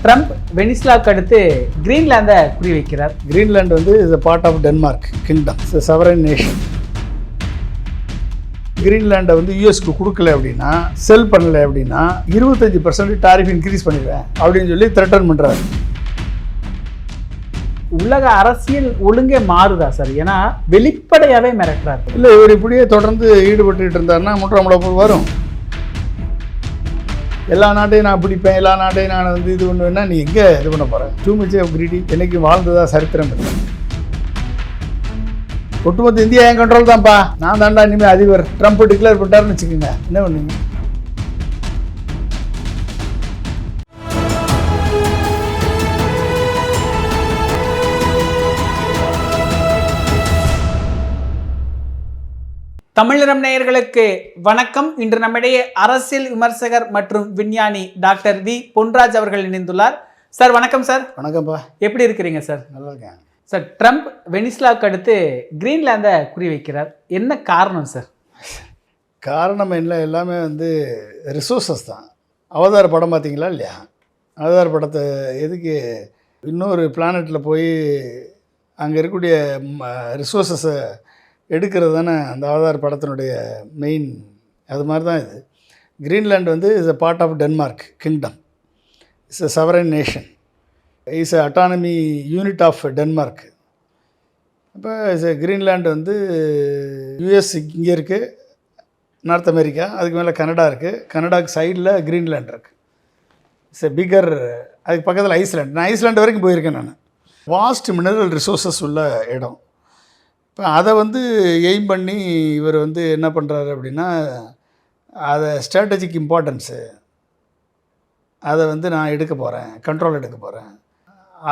Trump வெனிசுலாவுக்கு அடுத்து கிரீன்லாந்தை குறி வைக்கிறார். கிரீன்லாந்து வந்து is a part of Denmark kingdom, it's sovereign nation. கிரீன்லாண்டை வந்து யூஎஸ்க்கு கொடுக்கல அப்படின்னா, செல் பண்ணலை அப்படின்னா 25% டாரிஃப் இன்க்ரீஸ் பண்ணிடுவேன் அப்படின்னு சொல்லி த்ரெட்டன் பண்ணுறாரு. உலக அரசியல் ஒழுங்கே மாறுதா சார்? ஏன்னா வெளிப்படையாகவே மிரட்டுறாரு. இல்லை, இவர் இப்படியே தொடர்ந்து ஈடுபட்டுக்கிட்டு இருந்தாருன்னா மூன்றாம் வரும். எல்லா நாட்டையும் நான் பிடிப்பேன், எல்லா நாட்டையும் நான் வந்து இது பண்ணுவேன்னா நீ எங்கே இது பண்ண போகிறேன்? டூ மச் ஆஃப் கிரீடி என்னைக்கு வாழ்ந்ததா சரித்திரம் இல்லை. ஒட்டுமொத்த இந்தியா என் கண்ட்ரோல் தான்ப்பா, நான் தாண்டா இனிமேல் அதிபர் ட்ரம்ப் டிக்ளேர் பண்ணிட்டாருன்னு வச்சுக்கோங்க, என்ன பண்ணுவீங்க? தமிழரம் நேயர்களுக்கு வணக்கம். இன்று நம்மிடையே அரசியல் விமர்சகர் மற்றும் விஞ்ஞானி டாக்டர் வி பொன்ராஜ் அவர்கள் இணைந்துள்ளார். சார் வணக்கம். சார் வணக்கம்ப்பா. எப்படி இருக்கிறீங்க சார்? நல்லா இருக்கேன் சார். ட்ரம்ப் வெனிசுலாவுக்கு அடுத்து கிரீன்லாந்தை குறி வைக்கிறார், என்ன காரணம் சார்? காரணம் என்ன, எல்லாமே வந்து ரிசோர்ஸஸ் தான். அவதார படம் பார்த்தீங்களா இல்லையா? அவதார படத்தை எதுக்கு இன்னொரு பிளானட்டில் போய் அங்கே இருக்கக்கூடிய ரிசோர்ஸஸை எடுக்கிறது தானே அந்த அவதார படத்தினுடைய மெயின். அது மாதிரி தான் இது. கிரீன்லாந்து வந்து is a part of Denmark kingdom, it's a sovereign nation, is a autonomy unit of Denmark. இப்போ கிரீன்லாண்டு வந்து யூஎஸ் இங்கே இருக்குது, நார்த் அமெரிக்கா, அதுக்கு மேலே கனடா இருக்குது. கனடாவுக்கு சைடில் கிரீன்லாண்ட் இருக்குது. It's a figure. அதுக்கு பக்கத்தில் ஐஸ்லாண்ட். நான் ஐஸ்லாண்டு வரைக்கும் போயிருக்கேன். நான் வாஸ்ட் மினரல் ரிசோர்ஸஸ் உள்ள இடம். இப்போ அதை வந்து எய்ம் பண்ணி இவர் வந்து என்ன பண்ணுறாரு அப்படின்னா, அதை ஸ்ட்ராட்டஜிக் இம்பார்ட்டன்ஸு அதை வந்து நான் எடுக்க போகிறேன், கண்ட்ரோல் எடுக்க போகிறேன்.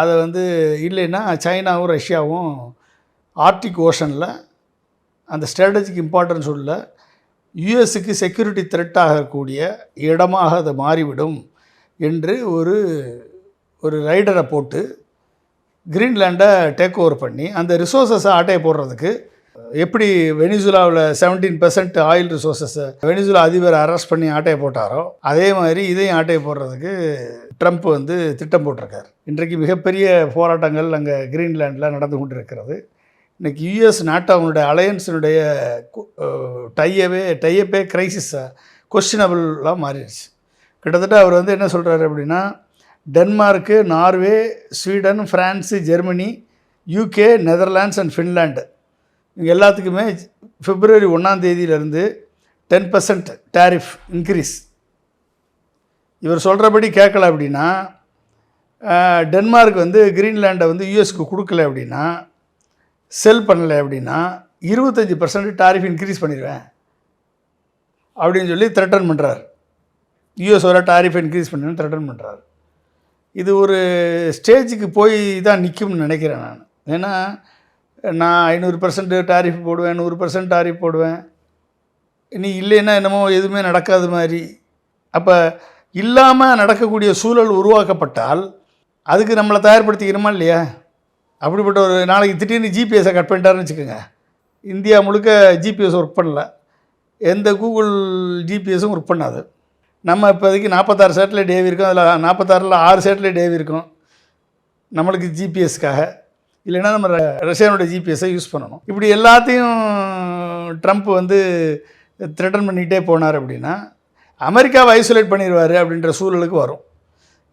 அதை வந்து இல்லைன்னா சைனாவும் ரஷ்யாவும் ஆர்டிக் ஓஷனில் அந்த ஸ்ட்ராட்டஜிக் இம்பார்ட்டன்ஸ் உள்ள யுஎஸ்க்கு செக்யூரிட்டி த்ரெட் ஆகக்கூடிய இடமாக அது மாறிவிடும் என்று ஒரு ரைடரை போட்டு கிரீன்லாண்டை டேக் ஓவர் பண்ணி அந்த ரிசோர்ஸஸை ஆட்டையை போடுறதுக்கு, எப்படி வெனிசுலாவில் 17% ஆயில் ரிசோர்ஸஸை வெனிசுலா அதிபரை அரெஸ்ட் பண்ணி ஆட்டையை போட்டாரோ அதே மாதிரி இதையும் ஆட்டையை போடுறதுக்கு ட்ரம்ப் வந்து திட்டம் போட்டிருக்கார். இன்றைக்கு மிகப்பெரிய போராட்டங்கள் அங்கே கிரீன்லாண்டில் நடந்து கொண்டு இருக்கிறது. இன்றைக்கி யூஎஸ் நாட்டோனுடைய அலையன்ஸினுடைய டையப்பே கிரைசிஸாக கொஸ்டினபிளாக மாறிடுச்சு. கிட்டத்தட்ட அவர் வந்து என்ன சொல்கிறாரு அப்படின்னா, Denmark, Norway, Sweden, France, Germany, UK, Netherlands and Finland இங்கே எல்லாத்துக்குமே February 1 10% டேரிஃப் இன்க்ரீஸ். இவர் சொல்கிறபடி கேட்கல அப்படின்னா, டென்மார்க் வந்து கிரீன்லாண்டை வந்து யூஎஸ்க்கு கொடுக்கல அப்படின்னா, செல் பண்ணலை அப்படின்னா 25% டாரிஃப் இன்க்ரீஸ் பண்ணிடுவேன் அப்படின்னு சொல்லி த்ரெட்டன் பண்ணுறாரு. யூஎஸோட டாரிஃப் இன்க்ரீஸ் பண்ணுன்னு த்ரெட்டன் பண்ணுறாரு. இது ஒரு ஸ்டேஜுக்கு போய் தான் நிற்கும்னு நினைக்கிறேன் நான். ஏன்னா நான் 500% டாரிஃப் போடுவேன், 100% டாரிஃப் போடுவேன், இனி இல்லைன்னா என்னமோ எதுவுமே நடக்காத மாதிரி. அப்போ இல்லாமல் நடக்கக்கூடிய சூழல் உருவாக்கப்பட்டால் அதுக்கு நம்மளை தயார்படுத்திக்கிறோமா இல்லையா? அப்படிப்பட்ட ஒரு நாளைக்கு திடீர்னு ஜிபிஎஸை கட் பண்ணிட்டாருன்னு வச்சுக்கோங்க. இந்தியா முழுக்க ஜிபிஎஸ் ஒர்க் பண்ணல, எந்த கூகுள் ஜிபிஎஸும் ஒர்க் பண்ணாது. நம்ம இப்போதைக்கு 46 சேட்டலைட் ஏவி இருக்கும், அதில் 46ல் 6 சேட்டலைட் ஏவி இருக்கும் நம்மளுக்கு ஜிபிஎஸ்க்காக. இல்லைன்னா நம்ம ரஷ்யானுடைய ஜிபிஎஸ்ஸை யூஸ் பண்ணணும். இப்படி எல்லாத்தையும் ட்ரம்ப் வந்து த்ரெட்டன் பண்ணிகிட்டே போனார் அப்படின்னா அமெரிக்காவை ஐசோலேட் பண்ணிடுவார் அப்படின்ற சூழலுக்கு வரும்.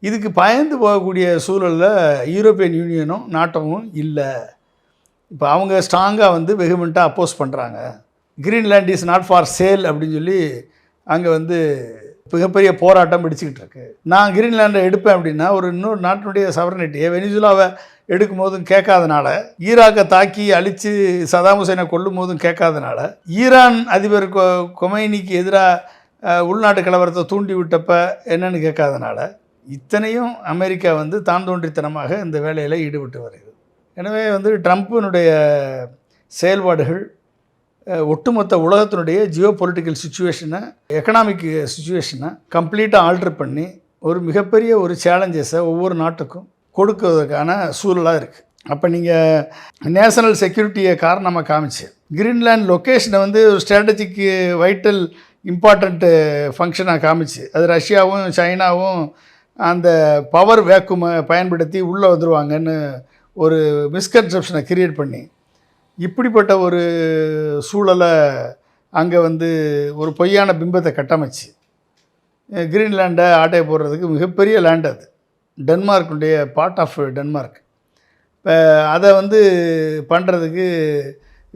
இதுக்கு பயந்து போகக்கூடிய சூழலில் யூரோப்பியன் யூனியனும் நாட்டோவும் இல்லை. இப்போ அவங்க ஸ்ட்ராங்காக வந்து வெகுமெண்ட்டாக அப்போஸ் பண்ணுறாங்க. Greenland is not for sale அப்படின்னு சொல்லி அங்கே வந்து மிகப்பெரிய போராட்டம் பிடிச்சிக்கிட்டு இருக்கு. நான் கிரீன்லாண்டை எடுப்பேன் அப்படின்னா ஒரு இன்னொரு நாட்டினுடைய சவரனிட்டியை வெனிசுலாவை எடுக்கும் போதும் கேட்காதனால, ஈராக்கை தாக்கி அழித்து சதாம் ஹுசைனை கொல்லும் போதும் கேட்காதனால, ஈரான் அதிபர் கொமைனிக்கு எதிராக உள்நாட்டு கலவரத்தை தூண்டி விட்டப்ப என்னன்னு கேட்காதனால, இத்தனையும் அமெரிக்கா வந்து தான் தோன்றித்தனமாக இந்த வேலையில் ஈடுபட்டு வருகிறது. எனவே வந்து ட்ரம்ப்பினுடைய செயல்பாடுகள் ஒட்டுமொத்த உலகத்தினுடைய ஜியோ பொலிட்டிக்கல் சுச்சுவேஷனை, எக்கனாமிக் சுச்சுவேஷனை கம்ப்ளீட்டாக ஆல்ட்ரு பண்ணி ஒரு மிகப்பெரிய ஒரு சேலஞ்சஸை ஒவ்வொரு நாட்டுக்கும் கொடுக்கறதுக்கான சூழலாக இருக்குது. அப்போ நீங்கள் நேஷனல் செக்யூரிட்டியை காரணமாக காமிச்சு கிரீன்லாண்ட் லொக்கேஷனை வந்து ஒரு ஸ்ட்ராட்டஜிக் வைட்டல் இம்பார்ட்டண்ட்டு ஃபங்க்ஷனாக காமிச்சு அது ரஷ்யாவும் சைனாவும் அந்த பவர் வேக்குமை பயன்படுத்தி உள்ளே வந்துடுவாங்கன்னு ஒரு மிஸ்கன்செப்ஷனை கிரியேட் பண்ணி இப்படிப்பட்ட ஒரு சூழலை அங்கே வந்து ஒரு பொய்யான பிம்பத்தை கட்டமைச்சு கிரீன்லேண்டை ஆட்டையை போடுறதுக்கு மிகப்பெரிய லேண்ட் அது, டென்மார்க்குடைய பார்ட் ஆஃப் டென்மார்க். இப்போ அதை வந்து பண்ணுறதுக்கு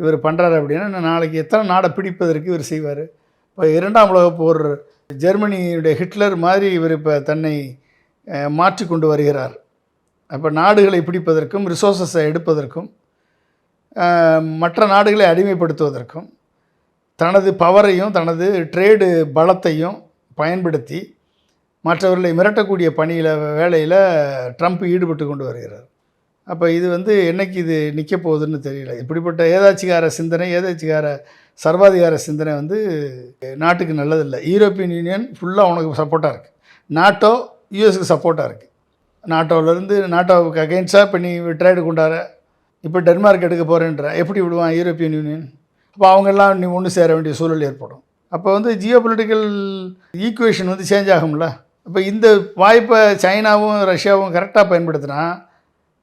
இவர் பண்ணுறாரு அப்படின்னா நாளைக்கு எத்தனை நாடை பிடிப்பதற்கு இவர் செய்வார். இப்போ 2ஆம் உலகப் போர் ஜெர்மனியுடைய ஹிட்லர் மாதிரி இவர் இப்போ தன்னை மாற்றி கொண்டு வருகிறார். அப்போ நாடுகளை பிடிப்பதற்கும் ரிசோர்ஸஸை எடுப்பதற்கும் மற்ற நாடுகளை அடிமைப்படுத்துவதற்கும் தனது பவரையும் தனது ட்ரேடு பலத்தையும் பயன்படுத்தி மற்றவர்களை மிரட்டக்கூடிய பணியில் வேலையில் ட்ரம்ப் ஈடுபட்டு கொண்டு வருகிறார். அப்போ இது வந்து என்றைக்கு இது நிற்க போகுதுன்னு தெரியல. இப்படிப்பட்ட ஏதாச்சிகார சிந்தனை, ஏதாச்சிகார சர்வாதிகார சிந்தனை வந்து நாட்டுக்கு நல்லதில்லை. யூரோப்பியன் யூனியன் ஃபுல்லாக உனக்கு சப்போர்ட்டாக இருக்குது, நாட்டோ யூஎஸ்க்கு சப்போர்ட்டாக இருக்குது. நாட்டோவுக்கு அகெயின்ஸ்டாக இப்போ நீ ட்ரேடு கொண்டார, இப்போ டென்மார்க் எடுக்க போகிறேன்ற எப்படி விடுவான் யூரோப்பியன் யூனியன்? அப்போ அவங்கெல்லாம் நீ ஒன்று சேர வேண்டிய சூழல் ஏற்படும். அப்போ வந்து ஜியோ பொலிட்டிக்கல் ஈக்குவேஷன் வந்து சேஞ்ச் ஆகும்ல. அப்போ இந்த வாய்ப்பை சைனாவும் ரஷ்யாவும் கரெக்டாக பயன்படுத்தினா,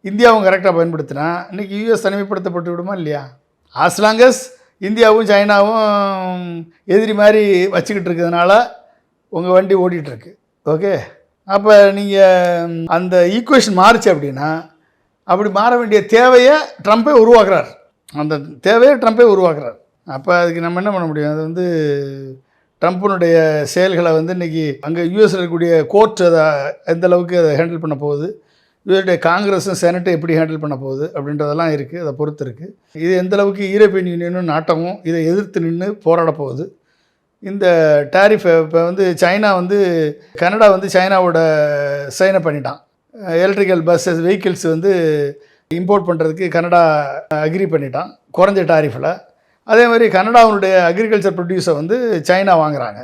இந்தியாவும் கரெக்டாக பயன்படுத்தினா இன்றைக்கி யூஎஸ் தனிமைப்படுத்தப்பட்டு விடுமா இல்லையா? ஆஸ்லாங்கஸ் இந்தியாவும் சைனாவும் எதிரி மாதிரி வச்சுக்கிட்டு இருக்கிறதுனால உங்கள் வண்டி ஓடிட்டுருக்கு. ஓகே, அப்போ நீங்கள் அந்த ஈக்குவேஷன் மாறிச்சு அப்படின்னா அப்படி மாற வேண்டிய தேவையை ட்ரம்ப்பே உருவாக்குறார். அந்த தேவையை ட்ரம்ப்பே உருவாக்குறார். அப்போ அதுக்கு நம்ம என்ன பண்ண முடியும்? அது வந்து ட்ரம்ப்பினுடைய செயல்களை வந்து இன்றைக்கி அங்கே யூஎஸில் இருக்கக்கூடிய கோர்ட் அதை எந்த அளவுக்கு அதை ஹேண்டில் பண்ண போகுது, யூஎஸ்டைய காங்கிரஸும் செனட்டும் எப்படி ஹேண்டில் பண்ண போகுது அப்படின்றதெல்லாம் இருக்குது. அதை பொறுத்து இருக்குது. இது எந்தளவுக்கு யூரோப்பியன் யூனியனும் நாட்டமும் இதை எதிர்த்து நின்று போராட போகுது. இந்த டேரிஃப் இப்போ வந்து சைனா வந்து கனடா வந்து சைனாவோட சைனை பண்ணிட்டான். எலக்ட்ரிக்கல் பஸ்ஸஸ் வெஹிக்கிள்ஸ் வந்து இம்போர்ட் பண்ணுறதுக்கு கனடா அக்ரி பண்ணிட்டான் குறைஞ்ச டாரிஃபில். அதே மாதிரி கனடாவுடைய அக்ரிகல்ச்சர் ப்ரொடியூஸை வந்து சைனா வாங்குகிறாங்க.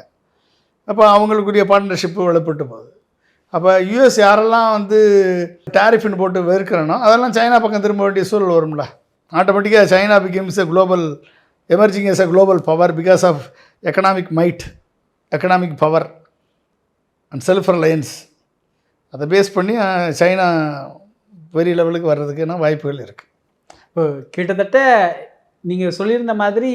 அப்போ அவங்களுக்குரிய பார்ட்னர்ஷிப்பு வலுப்பட்டு போகுது. அப்போ யூஎஸ் யாரெல்லாம் வந்து டேரிஃப்னு போட்டு வெறுக்கிறனோ அதெல்லாம் சைனா பக்கம் திரும்ப வேண்டிய சூழல் வரும்ல. ஆட்டோமேட்டிக்காக China becomes a global emerging as a global power because of economic might, economic power and self reliance. அதை பேஸ் பண்ணி சைனா பெரிய லெவலுக்கு வர்றதுக்கான வாய்ப்புகள் இருக்குது. இப்போ கிட்டத்தட்ட நீங்கள் சொல்லியிருந்த மாதிரி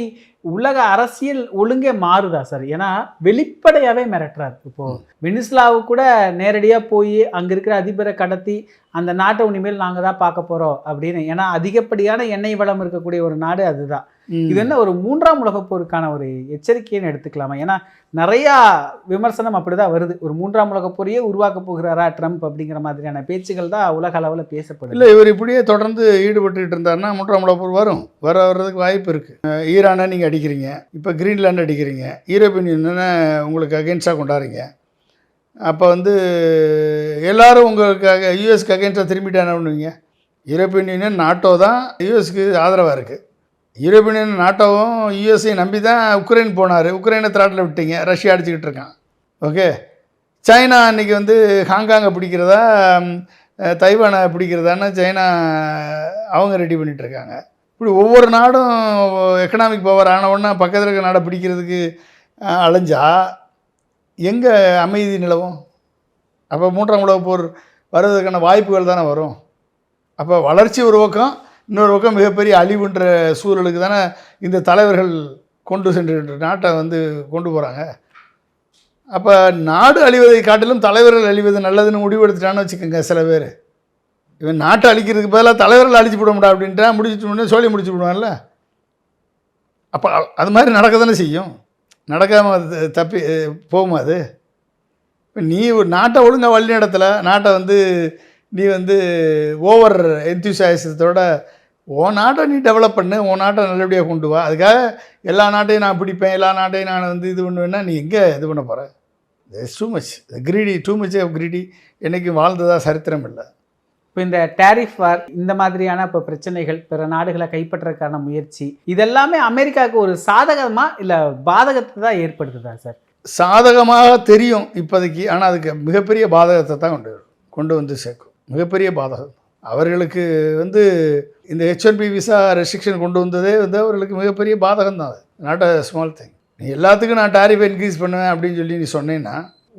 உலக அரசியல் ஒழுங்கே மாறுதா சார்? ஏன்னா வெளிப்படையாகவே மிரட்டுறாரு. இப்போது வெனிசுலாவு கூட நேரடியாக போய் அங்கே இருக்கிற அதிபரை கடத்தி அந்த நாட்டை இனிமேல் நாங்கள் தான் பார்க்க போகிறோம் அப்படின்னு. ஏன்னா அதிகப்படியான எண்ணெய் வளம் இருக்கக்கூடிய ஒரு நாடு அதுதான். இது என்ன ஒரு 3ஆம் உலகப் போருக்கான ஒரு எச்சரிக்கைன்னு எடுத்துக்கலாமா? ஏன்னா நிறையா விமர்சனம் அப்படி தான் வருது. ஒரு 3ஆம் உலகப் போரையே உருவாக்க போகிறாரா ட்ரம்ப் அப்படிங்கிற மாதிரியான பேச்சுகள் தான் உலக அளவில் பேசப்படுது. இல்லை, இவர் இப்படியே தொடர்ந்து ஈடுபட்டுக்கிட்டு இருந்தாருன்னா 3ஆம் உலகப் போர் வர்றதுக்கு வாய்ப்பு இருக்குது. ஈரானை நீங்கள் அடிக்கிறீங்க, இப்போ கிரீன்லாண்டு அடிக்கிறீங்க, யூரோப்பியன் யூனியனை உங்களுக்கு அகெயின்ஸ்டாக கொண்டாடுறீங்க. அப்போ வந்து எல்லோரும் உங்களுக்கு யூஎஸ்க்கு அகெயின்ஸ்டாக திரும்பிட்டானே பண்ணுவீங்க. யூரோப்பியன் யூனியன் நாட்டோ தான் யூஎஸ்க்கு ஆதரவாக இருக்குது. யூரோப்பியன் யூனியன் நாட்டோவும் யூஎஸ்ஐயும் நம்பி தான் உக்ரைன் போனார். உக்ரைனை திராட்டில் விட்டீங்க, ரஷ்யா அடிச்சுக்கிட்டு இருக்கான். ஓகே, சைனா அன்றைக்கி வந்து ஹாங்காங்கை பிடிக்கிறதா தைவானை பிடிக்கிறதான்னு சைனா அவங்க ரெடி பண்ணிகிட்ருக்காங்க. இப்படி ஒவ்வொரு நாடும் எக்கனாமிக் பவர் ஆன உடனே பக்கத்தில் இருக்கிற நாடை பிடிக்கிறதுக்கு அலைஞ்சா எங்கே அமைதி நிலவும்? அப்போ 3ஆம் உலகப் போர் வர்றதுக்கான வாய்ப்புகள் தானே வரும். அப்போ வளர்ச்சி ஒரு பக்கம், இன்னொரு பக்கம் மிகப்பெரிய அழிவுன்ற சூழலுக்கு தானே இந்த தலைவர்கள் கொண்டு சென்று நாட்டை வந்து கொண்டு போகிறாங்க. அப்போ நாடு அழிவதை காட்டிலும் தலைவர்கள் அழிவது நல்லதுன்னு முடிவெடுத்துட்டான்னு வச்சுக்கோங்க. சில பேர் இவன் நாட்டை அழிக்கிறதுக்கு பதிலாக தலைவர்கள் அழிச்சு விட முடியாது அப்படின்ட்டா முடிச்சுட்டு சொல்லி முடிச்சு விடுவான்ல. அப்போ அது மாதிரி நடக்க தானே செய்யும். நடக்காமல் அது தப்பி போகுமா? அது நீ ஒரு நாட்டை ஒழுங்காக வழி நடத்தலை, நாட்டை வந்து நீ வந்து ஓவர் என்தூசியாசத்தோட உன் நாட்டை நீ டெவலப் பண்ணு, உன் நாட்டை நல்லபடியாக கொண்டு வா. அதுக்காக எல்லா நாட்டையும் நான் பிடிப்பேன், எல்லா நாட்டையும் நான் வந்து இது பண்ணுவேன்னா நீ எங்கே இது பண்ண போகிற? It's too much greedy, too much of greedy என்றைக்கும் வாழ்ந்ததாக சரித்திரம் இல்லை. இப்போ இந்த டேரிஃப் வார், இந்த மாதிரியான இப்போ பிரச்சனைகள், பிற நாடுகளை கைப்பற்றுறதுக்கான முயற்சி, இதெல்லாமே அமெரிக்காவுக்கு ஒரு சாதகமாக இல்லை பாதகத்தை தான் ஏற்படுத்துதா சார்? சாதகமாக தெரியும் இப்போதைக்கு, ஆனால் அதுக்கு மிகப்பெரிய பாதகத்தை தான் கொண்டு வந்து சேர்க்கும். மிகப்பெரிய பாதகம். அவர்களுக்கு வந்து இந்த H1B விசா ரெஸ்ட்ரிக்ஷன் கொண்டு வந்ததே வந்து அவர்களுக்கு மிகப்பெரிய பாதகம் தான். அது நாட் அ ஸ்மால் திங். நீ எல்லாத்துக்கும் நான் டாரிஃபை இன்க்ரீஸ் பண்ணுவேன் அப்படின்னு சொல்லி நீ சொன்னேன்னா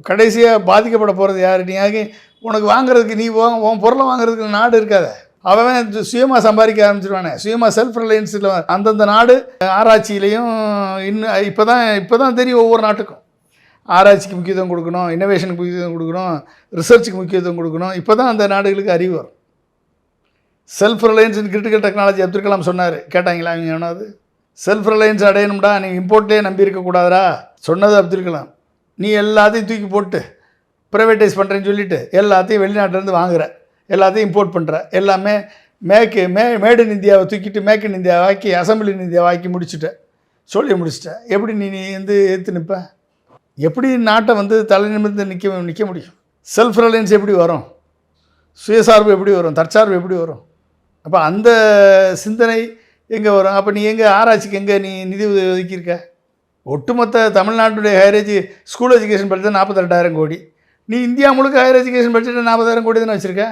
கடைசியாக பாதிக்கப்பட போகிறது யார்? நீ உனக்கு வாங்குறதுக்கு நீ உன் பொருளை வாங்குறதுக்கு நாடு இருக்காத. அவன் சுயமாக சம்பாதிக்க ஆரம்பிச்சிருவானே. சுயமாக செல்ஃப் ரிலையன்ஸில் அந்தந்த நாடு ஆராய்ச்சியிலையும் இன்னும் இப்போ தான் தெரியும் ஒவ்வொரு நாட்டுக்கும் ஆராய்ச்சிக்கு முக்கியத்துவம் கொடுக்கணும், இன்னோவேஷனுக்கு முக்கியத்துவம் கொடுக்கணும், ரிசர்ச்சுக்கு முக்கியத்துவம் கொடுக்கணும். இப்போ தான் அந்த நாடுகளுக்கு அறிவு வரும். Self reliance in critical technology Abdul Kalam சொன்னார். கேட்டாங்களா அவங்க எவனாவது? செல்ஃப் ரிலையன்ஸ் அடையணும்டா, நீ இம்போர்ட்லேயே நம்பி இருக்கக்கூடாதா சொன்னது அப்துல் கலாம். நீ எல்லாத்தையும் தூக்கி போட்டு ப்ரைவேட்டைஸ் பண்ணுறேன்னு சொல்லிவிட்டு எல்லாத்தையும் வெளிநாட்டிலேருந்து வாங்குற, எல்லாத்தையும் இம்போர்ட் பண்ணுற, எல்லாமே மேட் இன் இந்தியாவை தூக்கிட்டு மேக் இன் இந்தியா ஆக்கி அசம்பிளி இன் இந்தியா ஆக்கி சொல்லி முடிச்சிட்ட. எப்படி நீ ஏற்று நிற்ப? எப்படி நாட்டை தலை நிமிர்ந்து நிற்க முடியும்? செல்ஃப் ரிலையன்ஸ் எப்படி வரும்? சுயசார்பு எப்படி வரும்? தற்சார்பு எப்படி வரும்? அப்போ அந்த சிந்தனை எங்கே வரும்? அப்போ நீ எங்கே ஆராய்ச்சிக்கு எங்கே நீ நிதி ஒதுக்கியிருக்க? ஒட்டுமொத்த தமிழ்நாட்டுடைய ஹையர் ஸ்கூல் எஜுகேஷன் பட்ஜெட் 48,000 கோடி. நீ இந்தியா முழுக்க ஹையர் எஜுகேஷன் பட்ஜெட் 40,000 கோடி தானே வச்சுருக்க.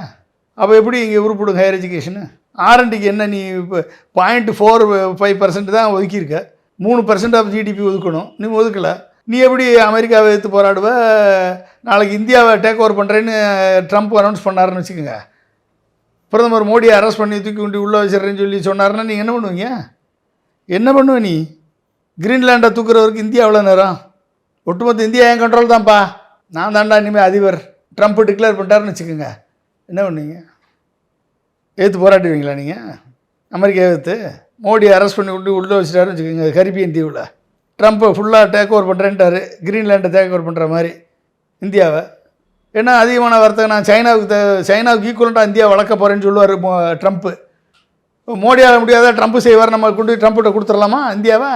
அப்போ எப்படி இங்கே உருப்பிடுங்க ஹையர் எஜுகேஷனு? R&Dக்கு என்ன நீ இப்போ 0.45% தான் ஒதுக்கியிருக்க. 3% ஆஃப் GDP ஒதுக்கணும், நீ ஒதுக்கலை. நீ எப்படி அமெரிக்காவை எடுத்து போராடுவ? நாளைக்கு இந்தியாவை டேக் ஓவர் பண்ணுறேன்னு ட்ரம்ப் அனௌன்ஸ் பண்ணாருன்னு வச்சுக்கோங்க. பிரதமர் மோடியை அரெஸ்ட் பண்ணி தூக்கி கொண்டு உள்ளே வச்சிட்றேன்னு சொல்லி சொன்னாருன்னா நீங்கள் என்ன பண்ணுவீங்க? என்ன பண்ணுவ நீ? கிரீன்லேண்டை தூக்குறவருக்கு இந்தியா எவ்வளோ நேரம்? ஒட்டுமொத்த இந்தியா என் கண்ட்ரோல் தான்ப்பா, நான் தாண்டா இனிமேல் அதிபர், ட்ரம்ப் டிக்ளேர் பண்ணிட்டாருன்னு வச்சுக்கோங்க. என்ன பண்ணுவீங்க? ஏற்று போராட்டுவீங்களா நீங்கள்? அமெரிக்கா ஏற்று மோடியை அரெஸ்ட் பண்ணி கொண்டு உள்ளே வச்சுட்டாருன்னு வச்சுக்கோங்க. கரிபியன் தீவில் ட்ரம்ப்பை ஃபுல்லாக டேக் ஓவர் பண்ணுறேன்ட்டார். கிரீன்லேண்டை டேக் ஓவர் பண்ணுற மாதிரி இந்தியாவை. ஏன்னா அதிகமான வர்த்தகம் நான் சைனாவுக்கு ஈக்குவலண்ட்டாக இந்தியா வளர்க்க போகிறேன்னு சொல்லுவார் ட்ரம்ப்பு. மோடியால் முடியாத ட்ரம்ப்பு செய்வார், நம்ம கொண்டு ட்ரம்ப்கிட்ட கொடுத்துடலாமா இந்தியாவை?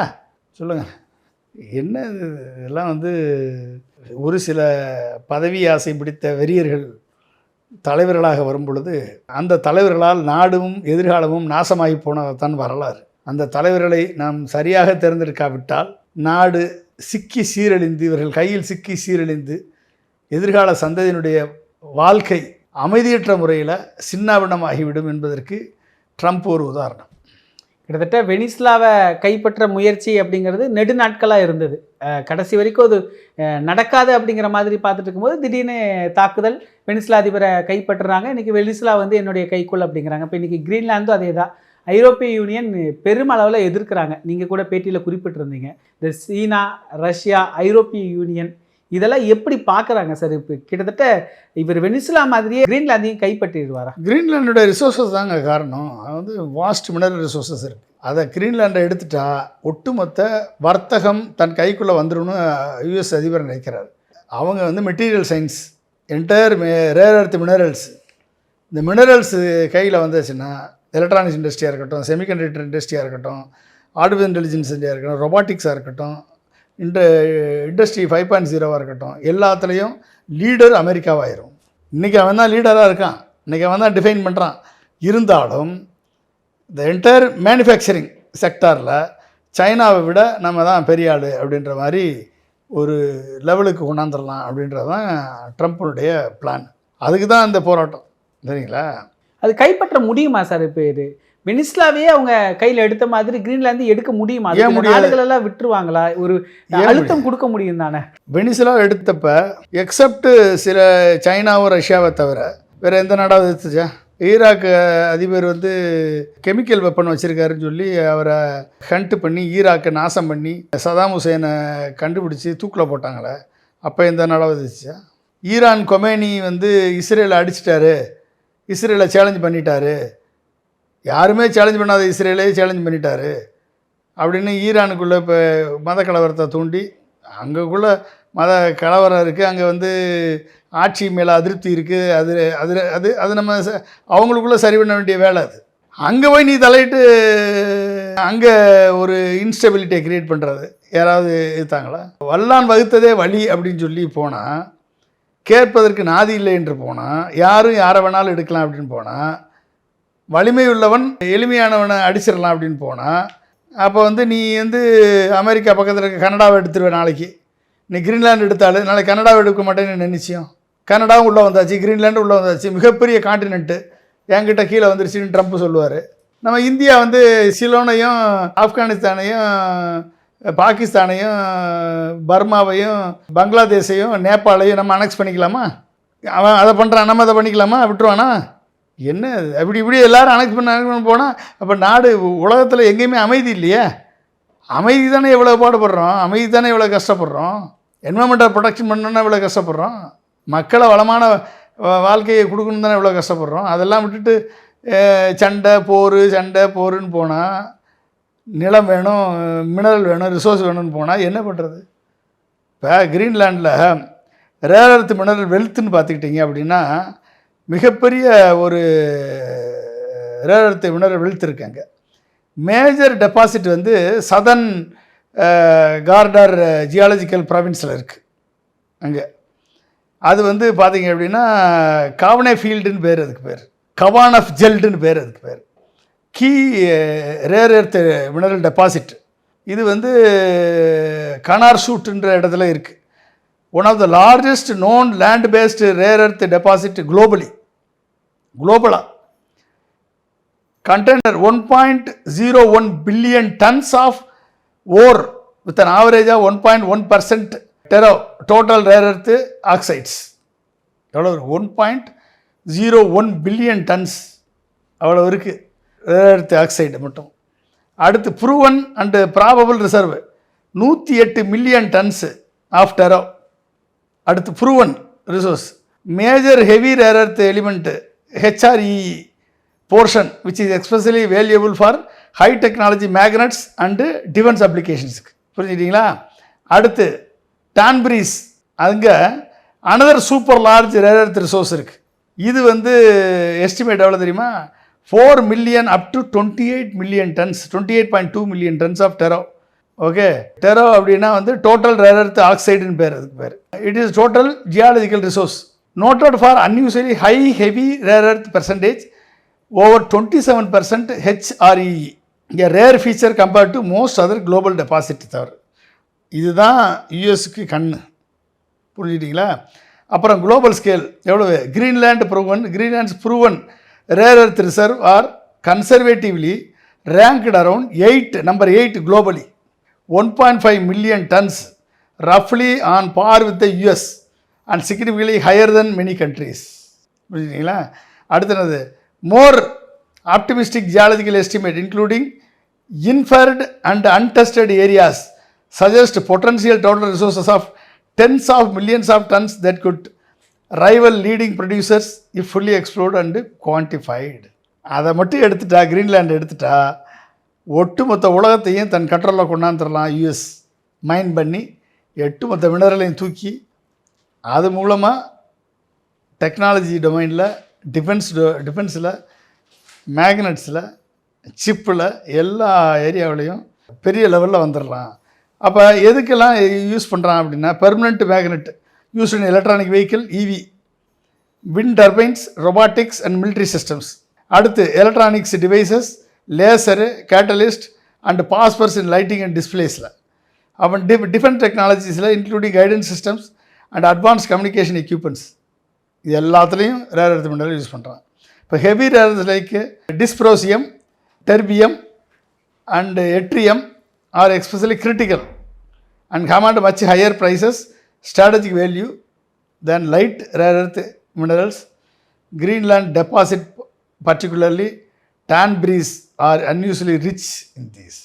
சொல்லுங்கள். என்ன இதெல்லாம் ஒரு சில பதவி ஆசை பிடித்த வெறியர்கள் தலைவர்களாக வரும் பொழுது அந்த தலைவர்களால் நாடும் எதிர்காலமும் நாசமாகி போனதான் வரலாறு. அந்த தலைவர்களை நாம் சரியாக தேர்ந்தெடுக்காவிட்டால் நாடு சிக்கி சீரழிந்து, இவர்கள் கையில் சிக்கி சீரழிந்து எதிர்கால சந்ததியினுடைய வாழ்க்கை அமைதியற்ற முறையில் சின்னாபின்னமாகிவிடும் என்பதற்கு ட்ரம்ப் ஒரு உதாரணம். கிட்டத்தட்ட வெனிஸ்லாவை கைப்பற்ற முயற்சி அப்படிங்கிறது நெடுநாட்களாக இருந்தது. கடைசி வரைக்கும் அது நடக்காது அப்படிங்கிற மாதிரி பார்த்துட்டு இருக்கும்போது திடீர்னு தாக்குதல், வெனிஸ்லா அதிபரை கைப்பற்றுறாங்க. இன்றைக்கி வெனிஸ்லா என்னுடைய கைக்குள் அப்படிங்கிறாங்க. இப்போ இன்றைக்கி கிரீன்லாந்தும் அதே தான். ஐரோப்பிய யூனியன் பெருமளவில் எதிர்க்கிறாங்க. நீங்கள் கூட பேட்டியில் குறிப்பிட்டிருந்தீங்க. இந்த சீனா, ரஷ்யா, ஐரோப்பிய யூனியன் இதெல்லாம் எப்படி பார்க்குறாங்க சார்? இப்போ கிட்டத்தட்ட இவர் வெனிசுலா மாதிரியே கிரீன்லாந்தையும் கைப்பற்றிடுவாரா? கிரீன்லாண்டோட ரிசோர்ஸஸ் தாங்க காரணம். வாஸ்ட் மினரல் ரிசோர்ஸஸ் இருக்குது. அதை கிரீன்லாண்டை எடுத்துட்டா ஒட்டுமொத்த வர்த்தகம் தன் கைக்குள்ளே வந்துடும்னு யுஎஸ் அதிபர் நினைக்கிறார். அவங்க material science, entire rare earth minerals, இந்த மினரல்ஸ் கையில் வந்துச்சுன்னா எலக்ட்ரானிக்ஸ் இண்டஸ்ட்ரியாக இருக்கட்டும், செமிகண்டக்டர் இண்டஸ்ட்ரியாக இருக்கட்டும், ஆர்டிஃபிஷியல் இன்டெலிஜென்ஸ் இருக்கட்டும், ரொபாட்டிக்ஸாக இருக்கட்டும், இண்டஸ்ட்ரி 5.0 இருக்கட்டும், எல்லாத்துலேயும் லீடர் அமெரிக்காவாயிரும். இன்றைக்கி அவன் தான் லீடராக இருக்கான், இன்றைக்கி அவன் தான் டிஃபைன் பண்ணுறான். இருந்தாலும் இந்த என்டையர் மேனுஃபேக்சரிங் செக்டாரில் சைனாவை விட நம்ம தான் பெரிய ஆள் அப்படின்ற மாதிரி ஒரு லெவலுக்கு கொண்டாந்துடலாம் அப்படின்றது தான் ட்ரம்ப்புடைய பிளான். அதுக்கு தான் இந்த போராட்டம், சரிங்களா? அது கைப்பற்ற முடியுமா சார்? இப்போ இது வெனிஸ்லாவையே அவங்க கையில் எடுத்த மாதிரி கிரீன்லாந்து எடுக்க முடியுமா? நாடுகள் எல்லாம் விட்டுருவாங்களா? ஒரு அழுத்தம் கொடுக்க முடியும் தானே? வெனிசுலா எடுத்தப்ப எக்ஸப்ட் சில சைனாவும் ரஷ்யாவை தவிர வேறு எந்த நாடாவது எடுத்துச்சா? ஈராக் அதிபர் கெமிக்கல் வெப்பன் வச்சுருக்காருன்னு சொல்லி அவரை ஹண்ட் பண்ணி ஈராக்கை நாசம் பண்ணி சதாம் ஹுசேனை கண்டுபிடிச்சி தூக்கில் போட்டாங்களே, அப்போ எந்த நாடாவது இருந்துச்சா? ஈரான் கொமேனி இஸ்ரேலை அடிச்சிட்டாரு, இஸ்ரேலை சேலஞ்ச் பண்ணிட்டாரு, யாருமே சேலஞ்ச் பண்ணாத இஸ்ரேலே சேலஞ்ச் பண்ணிட்டாரு அப்படின்னு ஈரானுக்குள்ளே இப்போ மத கலவரத்தை தூண்டி, அங்கேக்குள்ளே மத கலவரம் இருக்குது, அங்கே ஆட்சி மேலே அதிருப்தி இருக்குது, அது அது அது அது நம்ம அவங்களுக்குள்ளே சரி பண்ண வேண்டிய வேலை. அது அங்கே போய் நீ தலையிட்டு அங்கே ஒரு இன்ஸ்டெபிலிட்டியை க்ரியேட் பண்ணுறது யாராவது இருத்தாங்களா? வல்லான் வகுத்ததே வழி அப்படின்னு சொல்லி போனால், கேட்பதற்கு நாதி இல்லை என்று போனால், யாரும் யாரை வேணாலும் எடுக்கலாம் அப்படின்னு போனால், வலிமை உள்ளவன் எளிமையானவனை அடிச்சிடலாம் அப்படின்னு போனால், அப்போ நீ அமெரிக்கா பக்கத்தில் இருக்க கனடாவை எடுத்துருவேன். நாளைக்கு நீ கிரீன்லாண்டு எடுத்தாலும் நாளைக்கு கனடாவை எடுக்க மாட்டேன்னு நிச்சயம். கனடாவும் உள்ளே வந்தாச்சு, கிரீன்லாண்டும் உள்ளே வந்தாச்சு, மிகப்பெரிய காண்டினென்ட்டு என்கிட்ட கீழே வந்துருச்சுன்னு ட்ரம்ப் சொல்லுவார். நம்ம இந்தியா சிலோனையும் ஆப்கானிஸ்தானையும் பாகிஸ்தானையும் பர்மாவையும் பங்களாதேஷையும் நேபாளையும் நம்ம அனெக்ஸ் பண்ணிக்கலாமா? அவன் அதை பண்ணுறான், நம்ம அதை பண்ணிக்கலாமா? விட்டுருவானா? என்ன அப்படி இப்படி எல்லாரும் அனெக்ஸ் பண்ண போனால் அப்போ நாடு உலகத்தில் எங்கேயுமே அமைதி இல்லையே. அமைதி தானே எவ்வளோ பாடுபடுறோம், அமைதி தானே எவ்வளோ கஷ்டப்படுறோம், என்வரன்மெண்ட்டை ப்ரொடெக்ஷன் பண்ணணுன்னா எவ்வளோ கஷ்டப்படுறோம், மக்களை வளமான வாழ்க்கையை கொடுக்கணும் தானே எவ்வளோ கஷ்டப்படுறோம். அதெல்லாம் விட்டுட்டு சண்டை போருன்னு போனால், நிலம் வேணும், மினரல் வேணும், ரிசோர்ஸ் வேணும்னு போனால் என்ன பண்ணுறது? இப்போ கிரீன்லாண்டில் ரேர் எர்த் மினரல் வெல்த்துன்னு பார்த்துக்கிட்டிங்க அப்படின்னா மிகப்பெரிய ஒரு ரேர் எர்த் மினரல் வெல்த் இருக்காங்க. மேஜர் டெபாசிட் வந்து சதர்ன் கார்டர் ஜியாலஜிக்கல் ப்ராவின்ஸில் இருக்குது. அங்கே அது வந்து பார்த்திங்க அப்படின்னா காவனே ஃபீல்டுன்னு பேர், அதுக்கு பேர் கவான் ஆஃப் ஜெல்டுன்னு பேர், அதுக்கு பேர் key rare earth mineral deposit. இது வந்து கனார் ஷூட்ன்ற இடத்துல இருக்குது. One of the largest known land based rare earth deposit குளோபலாக container 1.01 billion tons of ore with an average of 1.1% total rare earth oxides. எவ்வளோ 1.01 பில்லியன் டன்ஸ் அவ்வளோ இருக்குது ரேர் எர்த் ஆக்சைடு மட்டும். அடுத்து proven and probable reserve 108 million tons of TREO. அடுத்து proven resource major heavy rare earth element HREE portion which is especially valuable for high technology magnets and defense applications. புரிஞ்சுக்கிட்டீங்களா? அடுத்து Tanbreez, அங்கே another super large rare earth resource இருக்குது. இது வந்து estimate எவ்வளோ தெரியுமா? 4 million up to 28 million tons, 28.2 million tons of TREO. Okay, TREO அப்படின்னா வந்து டோட்டல் ரேர் எர்த் ஆக்சைடுன்னு பேர், அதுக்கு பேர். It is total geological resource noted for unusually high heavy rare earth percentage over 27% HREE, a rare feature compared to most other global deposit. இதுதான் யூஎஸ்க்கு கண்ணு. புரிஞ்சுக்கிட்டீங்களா? அப்புறம் குளோபல் ஸ்கேல் எவ்வளவு? Greenland's proven rare earth reserve are conservatively ranked around number 8 globally, 1.5 million tons, roughly on par with the US and significantly higher than many countries. புரிஞ்சுக்கிட்டீங்களா? அடுத்தது more optimistic geological estimate including inferred and untested areas suggest potential total resources of tens of millions of tons that could rival leading producers if fully explored and quantified. அதை மட்டும் எடுத்துட்டா, Greenland எடுத்துட்டா, ஒட்டுமொத்த உலகத்தையும் தன் கண்ட்ரோலில் கொண்டாந்துடலாம். US மைன் பண்ணி ஒட்டுமொத்த மினரலையும் தூக்கி அது மூலமாக டெக்னாலஜி டொமைனில் டிஃபென்ஸில் மேக்னட்ஸில் சிப்பில் எல்லா ஏரியாவிலையும் பெரிய லெவலில் வந்துடலாம். அப்போ எதுக்கெல்லாம் யூஸ் பண்ணுறான் அப்படின்னா permanent magnet use in electronic vehicle, EV, wind turbines, robotics and military systems. அடுத்து electronics devices, laser, catalyst and phosphors in lighting and டிஸ்பிளேஸில். அப்போ டிஃபென்ஸ் டெக்னாலஜிஸில் including guidance systems and advance communication equipments, இது எல்லாத்துலேயும் rare earth mineral use பண்ணுறான். இப்போ heavy rare earth like dysprosium, terbium and yttrium are especially critical and command much higher prices, strategic value than light rare earth minerals. Greenland deposit, particularly Tanbreeze, are unusually rich in these.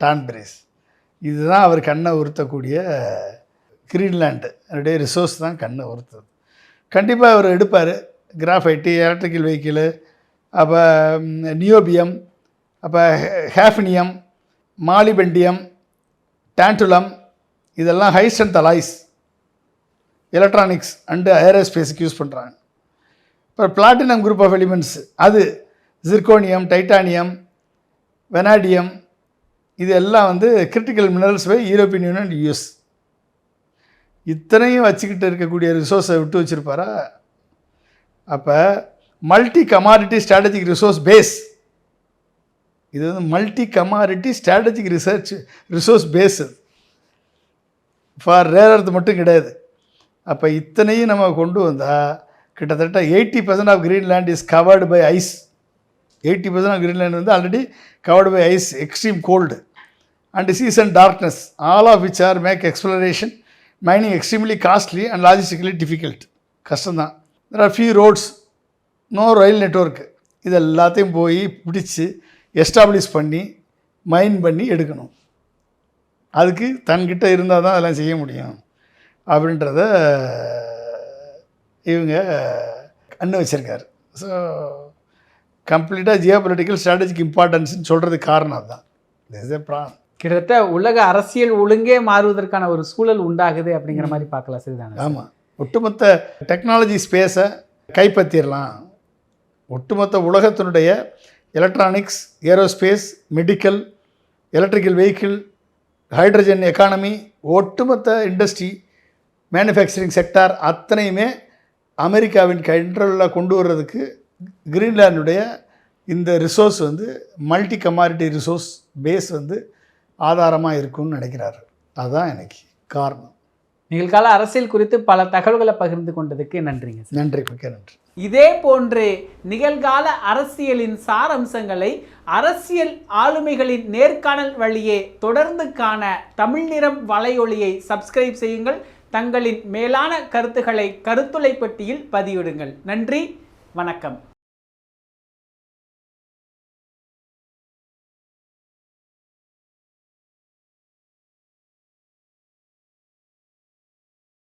Tanbreeze இதுதான் அவர் கண்ணை உறுத்தக்கூடிய Greenland அவருடைய resource தான் கண்ணை உறுத்துது. கண்டிப்பாக அவர் எடுப்பார். Graphite, electrical vehicle, அப்போ niobium, அப்போ ஹேஃபினியம், மாலிபெண்டியம், டான்டுலம், இதெல்லாம் high strength alloys electronics and ஏரோஸ்பேஸுக்கு யூஸ் பண்ணுறாங்க. இப்போ பிளாட்டினம் குரூப் ஆஃப் எலிமெண்ட்ஸ், அது ஜிர்கோனியம், டைட்டானியம், வெனாடியம், இது எல்லாம் வந்து critical minerals by European Union and US. இத்தனையும் வச்சுக்கிட்டு இருக்கக்கூடிய ரிசோர்ஸை விட்டு வச்சுருப்பாரா? அப்போ multi commodity strategic resource base, இது வந்து multi commodity strategic resource base for rare earth மட்டும் கிடையாது. அப்போ இத்தனையும் நம்ம கொண்டு வந்தால் கிட்டத்தட்ட 80% of Greenland is covered by ice. 80% of Greenland வந்து already covered by ice, extreme cold. and seas and darkness, all of which are make exploration, mining extremely costly and logistically difficult. கஷ்டம் தான். There are few roads, no rail network. இது எல்லாத்தையும் போய் பிடிச்சி establish பண்ணி மைன் பண்ணி எடுக்கணும். அதுக்கு தன்கிட்ட இருந்தால் தான் அதெல்லாம் செய்ய முடியும் அப்படின்றத இவங்க கண்ணு வச்சுருக்காரு. ஸோ கம்ப்ளீட்டாக ஜியோ பொலிட்டிக்கல் ஸ்ட்ராட்டஜிக் இம்பார்ட்டன்ஸ்னு சொல்கிறதுக்கு காரணம் அதுதான். This is a problem. கிட்டத்தட்ட உலக அரசியல் ஒழுங்கே மாறுவதற்கான ஒரு சூழல் உண்டாகுது அப்படிங்கிற மாதிரி பார்க்கலாம். சரிதானே? ஆமாம். ஒட்டுமொத்த டெக்னாலஜி ஸ்பேஸை கைப்பற்றிடலாம். ஒட்டுமொத்த உலகத்தினுடைய electronics, aerospace, medical, electrical vehicle, hydrogen economy, ஒட்டுமொத்த இண்டஸ்ட்ரி, மேனுஃபேக்சரிங் செக்டார் அத்தனையுமே அமெரிக்காவின் கண்ட்ரோலில் கொண்டு வர்றதுக்கு கிரீன்லாண்டுடைய இந்த ரிசோர்ஸ் வந்து மல்டி கமாடிட்டி ரிசோர்ஸ் பேஸ் வந்து ஆதாரமாக இருக்கும்னு நினைக்கிறாரு. அதுதான் எனக்கு காரணம். நிகழ்கால அரசியல் குறித்து பல தகவல்களை பகிர்ந்து கொண்டதுக்கு நன்றிங்க. நன்றி, மிக்க நன்றி. இதே போன்று நிகழ்கால அரசியலின் சாரம்சங்களை அரசியல் ஆளுமைகளின் நேர்காணல் வழியே தொடர்ந்து காண தமிழ் நிறம் வலையொலியை சப்ஸ்கிரைப் செய்யுங்கள். தங்களின் மேலான கருத்துக்களை கருத்துளை பெட்டியில் பதிவிடுங்கள். நன்றி, வணக்கம்.